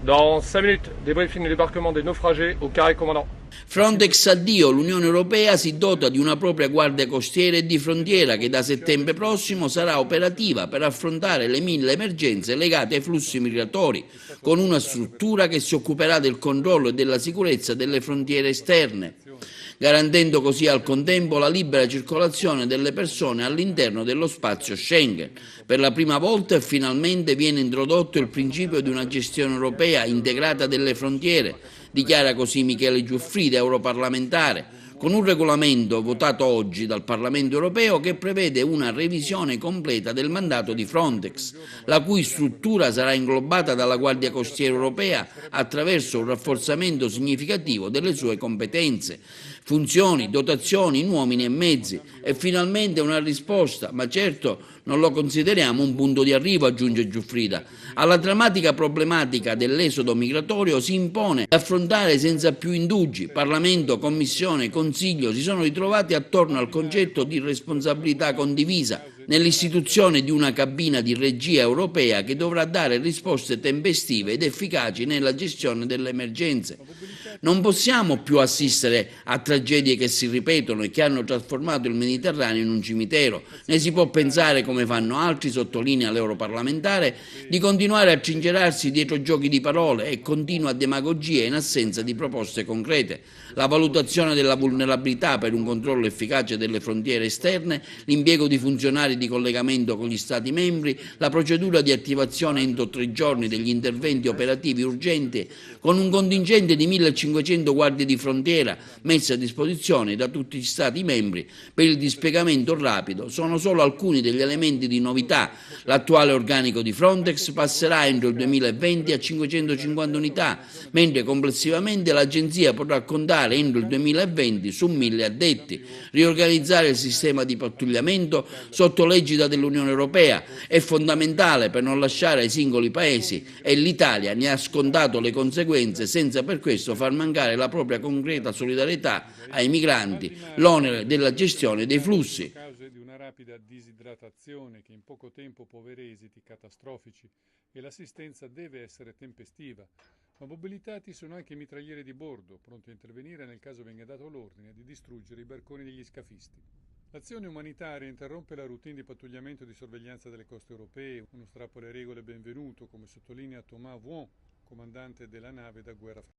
Dans 5 minutes, débriefing du débarquement des naufragés au carré commandant. Frontex addio, l'Unione Europea si dota di una propria guardia costiera e di frontiera che da settembre prossimo sarà operativa per affrontare le 1000 emergenze legate ai flussi migratori, con una struttura che si occuperà del controllo e della sicurezza delle frontiere esterne, garantendo così al contempo la libera circolazione delle persone all'interno dello spazio Schengen. Per la prima volta e finalmente viene introdotto il principio di una gestione europea integrata delle frontiere, dichiara così Michele Giuffrida, europarlamentare, con un regolamento votato oggi dal Parlamento europeo che prevede una revisione completa del mandato di Frontex, la cui struttura sarà inglobata dalla Guardia Costiera europea attraverso un rafforzamento significativo delle sue competenze, funzioni, dotazioni, uomini e mezzi e finalmente una risposta, ma certo non lo consideriamo un punto di arrivo, aggiunge Giuffrida. Alla drammatica problematica dell'esodo migratorio si impone affrontare senza più indugi. Parlamento, Commissione, Consiglio si sono ritrovati attorno al concetto di responsabilità condivisa nell'istituzione di una cabina di regia europea che dovrà dare risposte tempestive ed efficaci nella gestione delle emergenze. Non possiamo più assistere a tragedie che si ripetono e che hanno trasformato il Mediterraneo in un cimitero. Ne si può pensare, come fanno altri, sottolinea l'europarlamentare, di continuare a trincerarsi dietro giochi di parole e continua demagogia in assenza di proposte concrete. La valutazione della vulnerabilità per un controllo efficace delle frontiere esterne, l'impiego di funzionari di collegamento con gli Stati membri, la procedura di attivazione entro 3 giorni degli interventi operativi urgenti con un contingente di 1500 guardie di frontiera messi a disposizione da tutti gli Stati membri per il dispiegamento rapido sono solo alcuni degli elementi di novità. L'attuale organico di Frontex passerà entro il 2020 a 550 unità, mentre complessivamente l'agenzia potrà contare entro il 2020 su 1000 addetti. Riorganizzare il sistema di pattugliamento sotto l'egida dell'Unione Europea è fondamentale per non lasciare ai singoli paesi e l'Italia ne ha scontato le conseguenze senza per questo far mancare la propria concreta solidarietà ai migranti, l'onere della gestione dei flussi. Cause di una rapida disidratazione che in poco tempo può avere esiti catastrofici e l'assistenza deve essere tempestiva. Ma mobilitati sono anche i mitraglieri di bordo, pronti a intervenire nel caso venga dato l'ordine di distruggere i barconi degli scafisti. L'azione umanitaria interrompe la routine di pattugliamento e di sorveglianza delle coste europee, uno strappo alle regole benvenuto, come sottolinea Thomas Vaughan, comandante della nave da guerra.